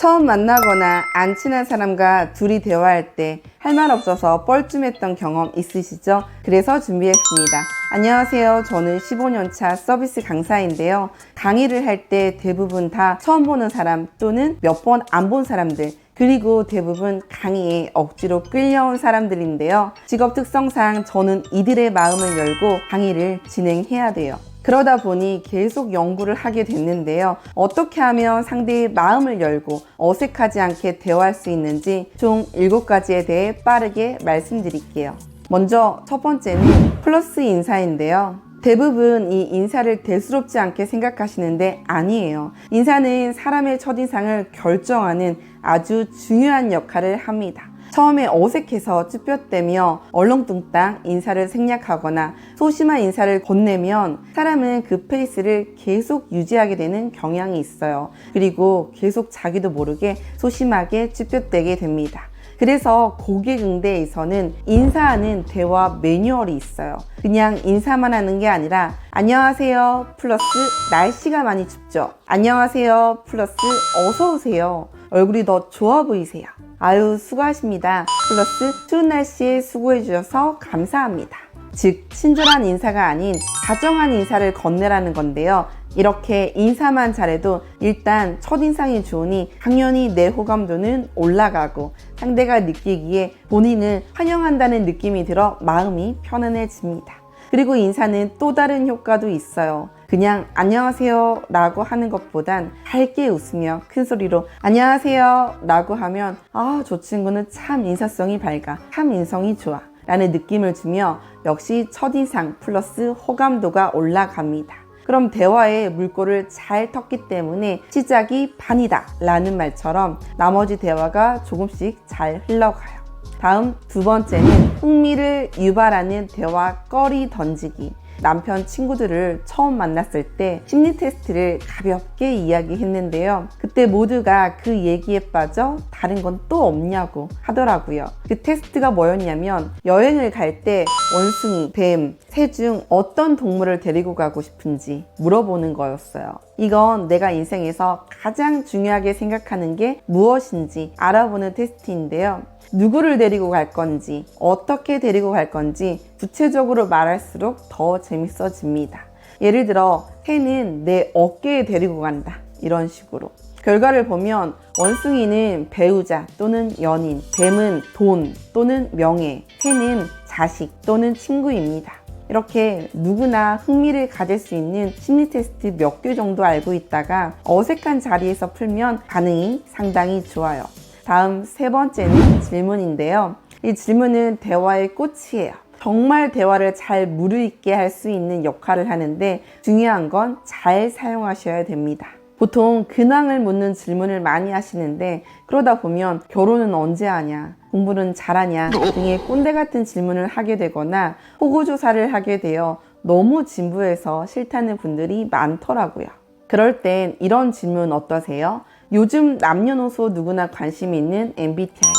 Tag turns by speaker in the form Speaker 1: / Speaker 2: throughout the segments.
Speaker 1: 처음 만나거나 안 친한 사람과 둘이 대화할 때 할 말 없어서 뻘쭘했던 경험 있으시죠? 그래서 준비했습니다. 안녕하세요. 저는 15년차 서비스 강사인데요. 강의를 할 때 대부분 다 처음 보는 사람 또는 몇 번 안 본 사람들, 그리고 대부분 강의에 억지로 끌려온 사람들인데요. 직업 특성상 저는 이들의 마음을 열고 강의를 진행해야 돼요. 그러다 보니 계속 연구를 하게 됐는데요. 어떻게 하면 상대의 마음을 열고 어색하지 않게 대화할 수 있는지 총 7가지에 대해 빠르게 말씀드릴게요. 먼저 첫 번째는 플러스 인사인데요. 대부분 이 인사를 대수롭지 않게 생각하시는데 아니에요. 인사는 사람의 첫인상을 결정하는 아주 중요한 역할을 합니다. 처음에 어색해서 쭈뼛대며 얼렁뚱땅 인사를 생략하거나 소심한 인사를 건네면 사람은 그 페이스를 계속 유지하게 되는 경향이 있어요. 그리고 계속 자기도 모르게 소심하게 쭈뼛대게 됩니다. 그래서 고객응대에서는 인사하는 대화 매뉴얼이 있어요. 그냥 인사만 하는 게 아니라 안녕하세요 플러스 날씨가 많이 춥죠. 안녕하세요 플러스 어서오세요. 얼굴이 더 좋아 보이세요. 아유 수고하십니다. 플러스 추운 날씨에 수고해 주셔서 감사합니다. 즉 친절한 인사가 아닌 다정한 인사를 건네라는 건데요. 이렇게 인사만 잘해도 일단 첫인상이 좋으니 당연히 내 호감도는 올라가고 상대가 느끼기에 본인을 환영한다는 느낌이 들어 마음이 편안해집니다. 그리고 인사는 또 다른 효과도 있어요. 그냥 안녕하세요 라고 하는 것보단 밝게 웃으며 큰 소리로 안녕하세요 라고 하면 저 친구는 참 인사성이 밝아, 참 인성이 좋아 라는 느낌을 주며 역시 첫인상 플러스 호감도가 올라갑니다. 그럼 대화의 물꼬를 잘 텄기 때문에 시작이 반이다 라는 말처럼 나머지 대화가 조금씩 잘 흘러가요. 다음 두 번째는 흥미를 유발하는 대화 거리 던지기. 남편 친구들을 처음 만났을 때 심리 테스트를 가볍게 이야기했는데요. 그때 모두가 그 얘기에 빠져 다른 건 또 없냐고 하더라고요. 그 테스트가 뭐였냐면 여행을 갈 때 원숭이, 뱀, 새 중 어떤 동물을 데리고 가고 싶은지 물어보는 거였어요. 이건 내가 인생에서 가장 중요하게 생각하는 게 무엇인지 알아보는 테스트인데요. 누구를 데리고 갈 건지, 어떻게 데리고 갈 건지 구체적으로 말할수록 더 재밌어집니다. 예를 들어 새는 내 어깨에 데리고 간다 이런 식으로. 결과를 보면 원숭이는 배우자 또는 연인, 뱀은 돈 또는 명예, 새는 자식 또는 친구입니다. 이렇게 누구나 흥미를 가질 수 있는 심리 테스트 몇 개 정도 알고 있다가 어색한 자리에서 풀면 반응이 상당히 좋아요. 다음 세 번째는 질문인데요. 이 질문은 대화의 꽃이에요. 정말 대화를 잘 무르익게 할 수 있는 역할을 하는데 중요한 건 잘 사용하셔야 됩니다. 보통 근황을 묻는 질문을 많이 하시는데 그러다 보면 결혼은 언제 하냐, 공부는 잘하냐 등의 꼰대 같은 질문을 하게 되거나 호구조사를 하게 되어 너무 진부해서 싫다는 분들이 많더라고요. 그럴 땐 이런 질문 어떠세요? 요즘 남녀노소 누구나 관심이 있는 MBTI.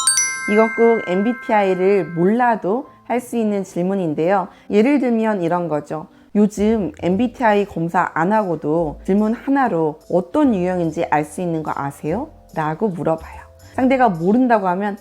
Speaker 1: 이건 꼭 MBTI를 몰라도 할 수 있는 질문인데요. 예를 들면 이런 거죠. 요즘 MBTI 검사 안 하고도 질문 하나로 어떤 유형인지 알 수 있는 거 아세요? 라고 물어봐요. 상대가 모른다고 하면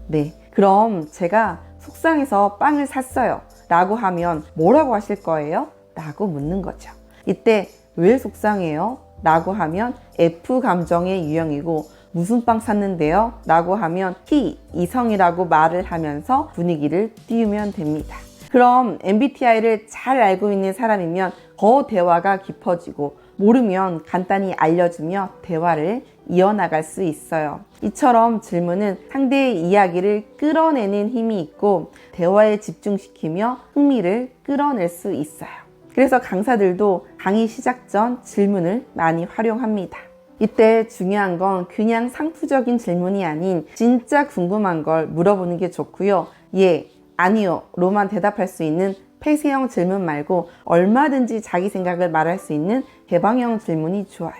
Speaker 1: 네. 그럼 제가 속상해서 빵을 샀어요. 라고 하면 뭐라고 하실 거예요? 라고 묻는 거죠. 이때 왜 속상해요? 라고 하면 F 감정의 유형이고 무슨 빵 샀는데요? 라고 하면 T, 이성이라고 말을 하면서 분위기를 띄우면 됩니다. 그럼 MBTI를 잘 알고 있는 사람이면 더 대화가 깊어지고 모르면 간단히 알려주며 대화를 이어나갈 수 있어요. 이처럼 질문은 상대의 이야기를 끌어내는 힘이 있고 대화에 집중시키며 흥미를 끌어낼 수 있어요. 그래서 강사들도 강의 시작 전 질문을 많이 활용합니다. 이때 중요한 건 그냥 상투적인 질문이 아닌 진짜 궁금한 걸 물어보는 게 좋고요. 예, 아니요 로만 대답할 수 있는 폐쇄형 질문 말고 얼마든지 자기 생각을 말할 수 있는 개방형 질문이 좋아요.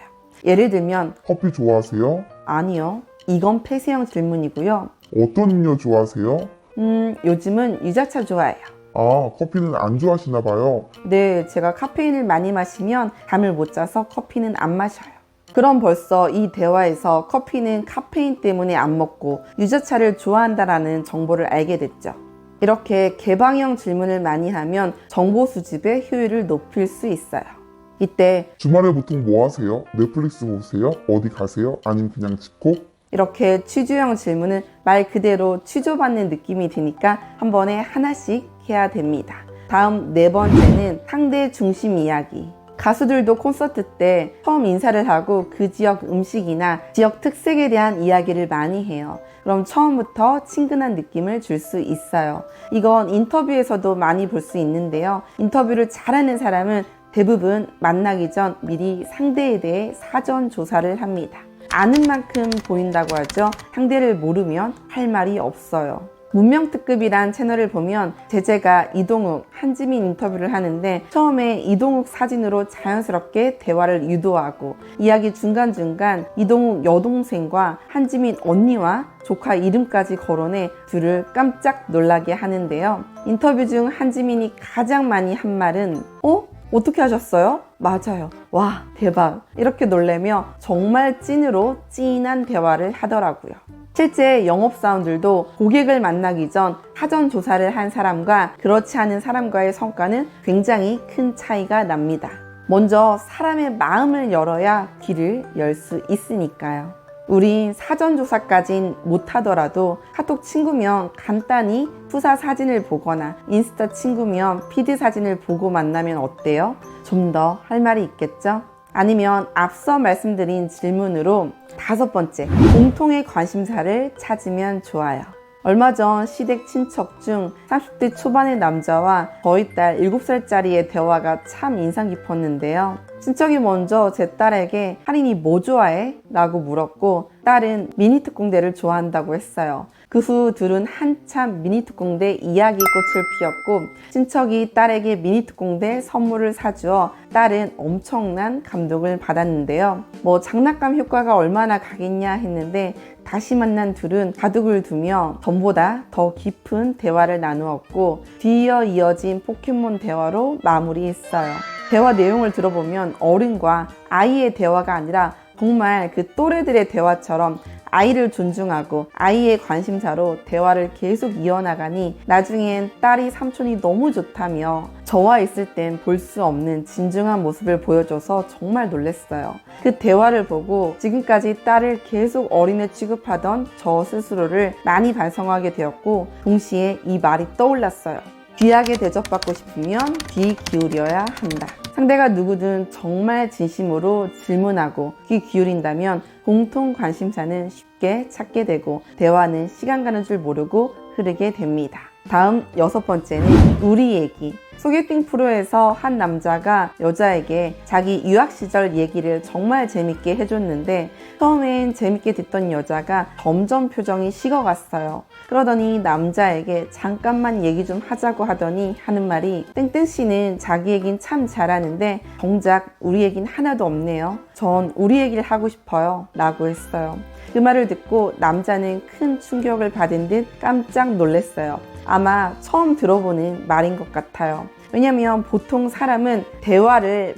Speaker 1: 예를 들면
Speaker 2: 커피 좋아하세요?
Speaker 1: 아니요, 이건 폐쇄형 질문이고요.
Speaker 2: 어떤 음료 좋아하세요?
Speaker 1: 요즘은 유자차 좋아해요.
Speaker 2: 커피는 안 좋아하시나 봐요.
Speaker 1: 네, 제가 카페인을 많이 마시면 잠을 못 자서 커피는 안 마셔요. 그럼 벌써 이 대화에서 커피는 카페인 때문에 안 먹고 유자차를 좋아한다라는 정보를 알게 됐죠. 이렇게 개방형 질문을 많이 하면 정보 수집의 효율을 높일 수 있어요. 이때
Speaker 2: 주말에 보통 뭐 하세요? 넷플릭스 보세요? 어디 가세요? 아니면 그냥 집콕?
Speaker 1: 이렇게 취조형 질문은 말 그대로 취조받는 느낌이 드니까 한 번에 하나씩 해야 됩니다. 다음 네 번째는 상대 중심 이야기. 가수들도 콘서트 때 처음 인사를 하고 그 지역 음식이나 지역 특색에 대한 이야기를 많이 해요. 그럼 처음부터 친근한 느낌을 줄 수 있어요. 이건 인터뷰에서도 많이 볼 수 있는데요. 인터뷰를 잘하는 사람은 대부분 만나기 전 미리 상대에 대해 사전 조사를 합니다. 아는 만큼 보인다고 하죠. 상대를 모르면 할 말이 없어요. 문명특급이란 채널을 보면 제재가 이동욱, 한지민 인터뷰를 하는데 처음에 이동욱 사진으로 자연스럽게 대화를 유도하고 이야기 중간중간 이동욱 여동생과 한지민 언니와 조카 이름까지 거론해 둘을 깜짝 놀라게 하는데요. 인터뷰 중 한지민이 가장 많이 한 말은 어떻게 하셨어요? 맞아요. 와, 대박. 이렇게 놀래며 정말 찐으로 찐한 대화를 하더라고요. 실제 영업사원들도 고객을 만나기 전 사전 조사를 한 사람과 그렇지 않은 사람과의 성과는 굉장히 큰 차이가 납니다. 먼저 사람의 마음을 열어야 귀를 열 수 있으니까요. 우린 사전조사까진 못하더라도 카톡 친구면 간단히 후사 사진을 보거나 인스타 친구면 피드 사진을 보고 만나면 어때요? 좀 더 할 말이 있겠죠? 아니면 앞서 말씀드린 질문으로 5번째, 공통의 관심사를 찾으면 좋아요. 얼마 전 시댁 친척 중 30대 초반의 남자와 저희 딸 7살짜리의 대화가 참 인상 깊었는데요. 친척이 먼저 제 딸에게 할인이 뭐 좋아해? 라고 물었고 딸은 미니특공대를 좋아한다고 했어요. 그 후 둘은 한참 미니특공대 이야기꽃을 피웠고 친척이 딸에게 미니특공대 선물을 사주어 딸은 엄청난 감동을 받았는데요. 장난감 효과가 얼마나 가겠냐 했는데 다시 만난 둘은 바둑을 두며 전보다 더 깊은 대화를 나누었고 뒤이어 이어진 포켓몬 대화로 마무리했어요. 대화 내용을 들어보면 어른과 아이의 대화가 아니라 정말 그 또래들의 대화처럼 아이를 존중하고 아이의 관심사로 대화를 계속 이어나가니 나중엔 딸이 삼촌이 너무 좋다며 저와 있을 땐 볼 수 없는 진중한 모습을 보여줘서 정말 놀랐어요. 그 대화를 보고 지금까지 딸을 계속 어린애 취급하던 저 스스로를 많이 반성하게 되었고 동시에 이 말이 떠올랐어요. 귀하게 대접받고 싶으면 귀 기울여야 한다. 상대가 누구든 정말 진심으로 질문하고 귀 기울인다면 공통 관심사는 쉽게 찾게 되고 대화는 시간 가는 줄 모르고 흐르게 됩니다. 다음 6번째는 우리 얘기. 소개팅 프로에서 한 남자가 여자에게 자기 유학 시절 얘기를 정말 재밌게 해줬는데 처음엔 재밌게 듣던 여자가 점점 표정이 식어갔어요. 그러더니 남자에게 잠깐만 얘기 좀 하자고 하더니 하는 말이 땡땡씨는 자기 얘긴 참 잘하는데 정작 우리 얘긴 하나도 없네요. 전 우리 얘기를 하고 싶어요 라고 했어요. 그 말을 듣고 남자는 큰 충격을 받은 듯 깜짝 놀랐어요. 아마 처음 들어보는 말인 것 같아요. 왜냐면 보통 사람은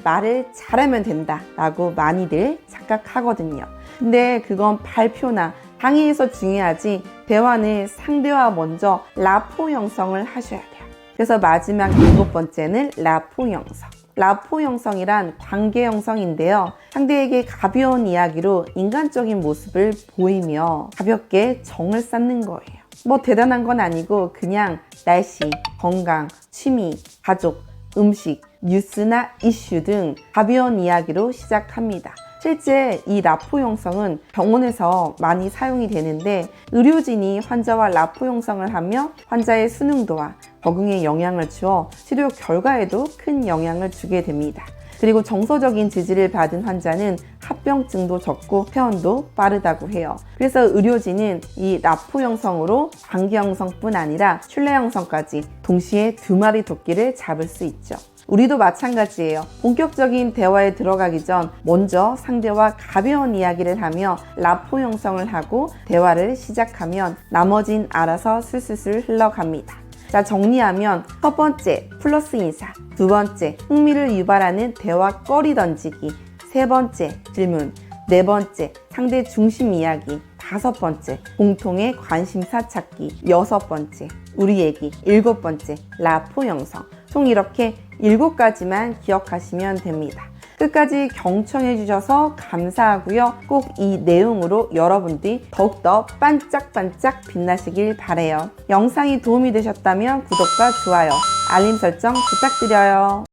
Speaker 1: 말을 잘하면 된다 라고 많이들 착각하거든요. 근데 그건 발표나 강의에서 중요하지 대화는 상대와 먼저 라포 형성을 하셔야 돼요. 그래서 마지막 7번째는 라포 형성. 라포 형성이란 관계 형성인데요. 상대에게 가벼운 이야기로 인간적인 모습을 보이며 가볍게 정을 쌓는 거예요. 대단한 건 아니고 그냥 날씨, 건강, 취미, 가족, 음식, 뉴스나 이슈 등 가벼운 이야기로 시작합니다. 실제 이 라포 형성은 병원에서 많이 사용이 되는데 의료진이 환자와 라포 형성을 하며 환자의 수능도와 적응에 영향을 주어 치료 결과에도 큰 영향을 주게 됩니다. 그리고 정서적인 지지를 받은 환자는 합병증도 적고 퇴원도 빠르다고 해요. 그래서 의료진은 이 라포 형성으로 관계 형성뿐 아니라 신뢰 형성까지 동시에 2마리 토끼를 잡을 수 있죠. 우리도 마찬가지예요. 본격적인 대화에 들어가기 전 먼저 상대와 가벼운 이야기를 하며 라포 형성을 하고 대화를 시작하면 나머진 알아서 술술술 흘러갑니다. 자, 정리하면 첫 번째, 플러스 인사. 2번째, 흥미를 유발하는 대화 거리 던지기. 3번째, 질문. 네 번째, 상대 중심 이야기. 다섯 번째, 공통의 관심사 찾기. 여섯 번째, 우리 얘기. 일곱 번째, 라포 형성. 총 이렇게 7가지만 기억하시면 됩니다. 끝까지 경청해 주셔서 감사하고요. 꼭 이 내용으로 여러분들이 더욱더 반짝반짝 빛나시길 바래요. 영상이 도움이 되셨다면 구독과 좋아요, 알림 설정 부탁드려요.